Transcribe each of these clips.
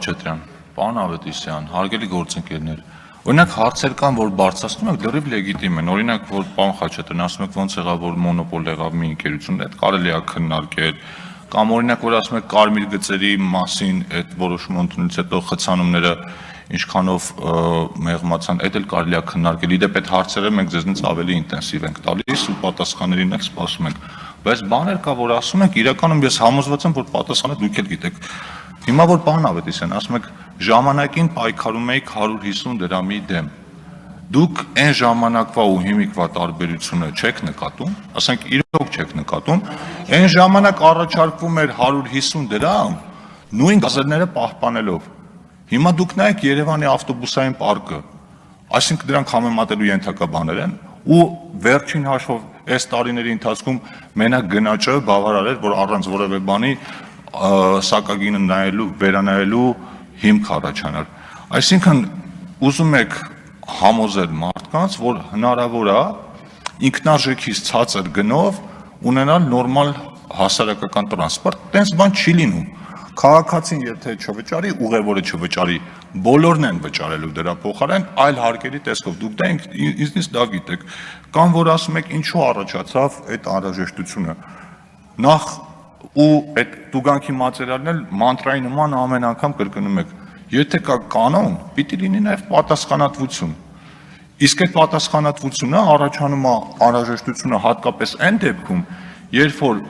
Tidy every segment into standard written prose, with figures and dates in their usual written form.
Խաչատրյան, պարոն Ավետիսյան, հարգելի գործընկերներ, օրինակ հարցեր կան, որ բարձրացնում եք, լրիվ լեգիտիմ են, օրինակ, որ պարոն Խաչատրյան, ասում եք ոնց եղավ, որ մոնոպոլ եղավ մի ընկերություն, այդ կարելի է քննարկել, կամ օրինակ, որ ասում եք կարմիր գծերի մասին այդ որոշումը ընդունելուց հետո խցանումները ինչքանով մեղմացան, այդ էլ կարելի է քննարկել, իդեպ այդ հարցերը մենք ձեզնից ավելի ինտենսիվ ենք տալիս ու պատասխաններին ենք սպասում ենք, բայց բաներ կա, որ ասում եք, իրականում ես համոզված եմ, որ պատասխանը դուք էլ գիտեք։ Հիմա որ պարոն Ավետիսյան, ասում եք ժամանակին պայքարում էիք 150 դրամի դեմ։ Դուք այն ժամանակվա ու հիմիկվա տարբերությունը չեք նկատում, ասենք իրոք չեք նկատում, այն ժամանակ առաջարկվում էր 150 դրամ, նույն գազելները պահպանելով։ Հիմա դուք նայեք Երևանի ավտոբուսային պարկը, այսինքն դրանք համեմատելու ենթակա բաներ են, ու վերջին հաշվով այս տարիների ընթացքում մենակ գնաճը բավարար էր, որ առանց որևէ բանի սակագինը նայելու, վերանայելու հիմք առաջանար։ Այսինքն ուզում եք համոզել մարդկանց, որ հնարավոր է ինքնարժեքից ցածր գնով ունենալ նորմալ հասարակական տրանսպորտ, տենց բան չի լինում։ Քաղաքացին եթե չվճարի, ուղևորը չվճարի, բոլորն են վճարելու դրա փոխարեն այլ հարկերի տեսքով։ Դուք դա ինձնից դա գիտեք։ Կամ որ ասում եք ինչու առաջացավ այդ անհրաժեշտությունը։ Նախ ու այդ տուգանքի մատերիալն էլ մանտրայի նման ամեն անգամ կրկնում եք։ Եթե կա կանոն, պիտի լինի նաև պատասխանատվություն։ Իսկ այդ պատասխանատվությունը առաջանում է անհրաժեշտությունը հատկապես այն դեպքում, երբ որ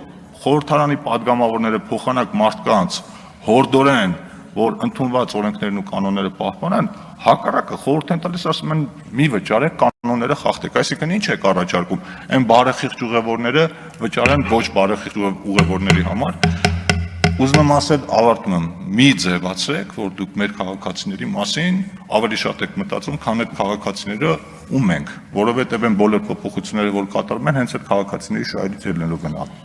խորհրդարանի падգամավորները փոխանակ մարդկանց հորդորեն, որ ընդունված օրենքներն ու կանոնները պահպանեն, հակառակը խորհուրդ են տալիս, ասում են մի վճարեք, կանոնները խախտեք։ Այսինքն ինչ եք առաջարկում, այն բարեխիղճ ուղևորները վճարեն ոչ բարեխիղճ ուղևորների համար։ Ուզում եմ ասել, ավարտում եմ, մի ձևացրեք, որ դուք մեր քաղաքացիների մասին ավելի շատ եք մտածում, քան այդ քաղաքացիները ու մենք, որովհետև այն բոլոր փոփոխությունները, որ կատարում են, հենց այդ քաղաքացիների շահերից ելնելով են անում։